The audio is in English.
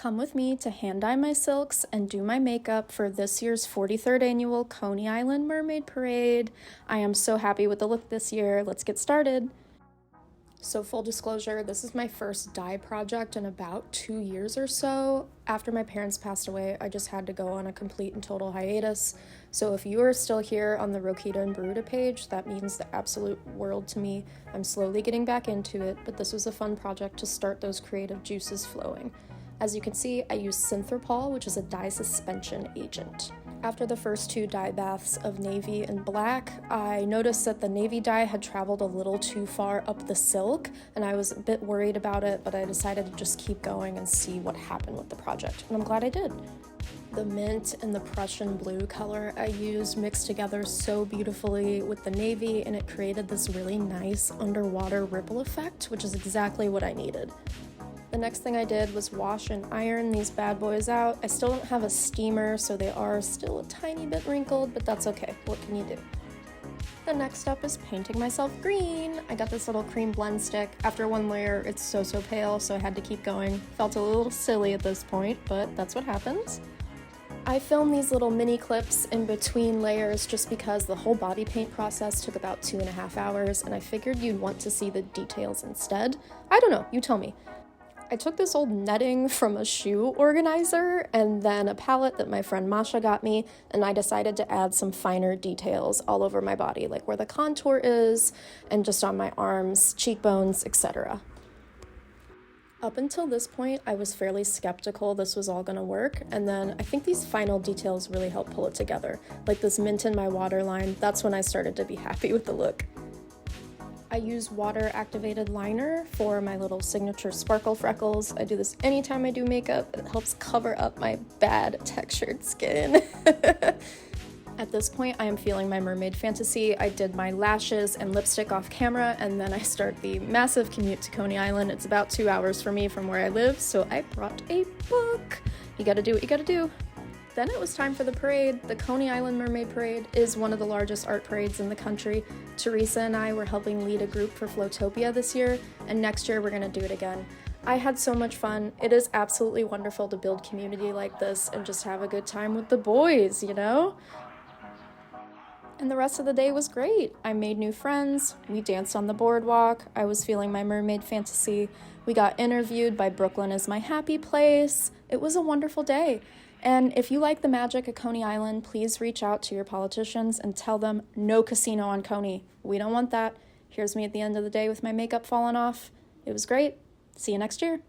Come with me to hand dye my silks and do my makeup for this year's 43rd annual Coney Island Mermaid Parade. I am so happy with the look this year. Let's get started. So full disclosure, this is my first dye project in about 2 years or so. After my parents passed away, I just had to go on a complete and total hiatus. So if you are still here on the Rokita and Baruta page, that means the absolute world to me. I'm slowly getting back into it, but this was a fun project to start those creative juices flowing. As you can see, I use Synthropol, which is a dye suspension agent. After the first 2 dye baths of navy and black, I noticed that the navy dye had traveled a little too far up the silk, and I was a bit worried about it, but I decided to just keep going and see what happened with the project, and I'm glad I did. The mint and the Prussian blue color I used mixed together so beautifully with the navy, and it created this really nice underwater ripple effect, which is exactly what I needed. The next thing I did was wash and iron these bad boys out. I still don't have a steamer, so they are still a tiny bit wrinkled, but that's okay. What can you do? The next step is painting myself green. I got this little cream blend stick. After 1 layer, it's so pale, so I had to keep going. Felt a little silly at this point, but that's what happens. I filmed these little mini clips in between layers just because the whole body paint process took about 2.5 hours, and I figured you'd want to see the details instead. I don't know, you tell me. I took this old netting from a shoe organizer and then a palette that my friend Masha got me, and I decided to add some finer details all over my body, like where the contour is and just on my arms, cheekbones, etc. Up until this point, I was fairly skeptical this was all gonna work, and then I think these final details really helped pull it together. Like this mint in my waterline, that's when I started to be happy with the look. I use water-activated liner for my little signature sparkle freckles. I do this anytime I do makeup. It helps cover up my bad textured skin. At this point, I am feeling my mermaid fantasy. I did my lashes and lipstick off camera, and then I start the massive commute to Coney Island. It's about 2 hours for me from where I live, so I brought a book. You gotta do what you gotta do. Then it was time for the parade. The Coney Island Mermaid Parade is one of the largest art parades in the country. Teresa and I were helping lead a group for Flowtopia this year, and next year we're gonna do it again. I had so much fun. It is absolutely wonderful to build community like this and just have a good time with the boys, you know? And the rest of the day was great. I made new friends, we danced on the boardwalk, I was feeling my mermaid fantasy, we got interviewed by Brooklyn Is My Happy Place. It was a wonderful day. And if you like the magic of Coney Island, please reach out to your politicians and tell them no casino on Coney. We don't want that. Here's me at the end of the day with my makeup falling off. It was great. See you next year.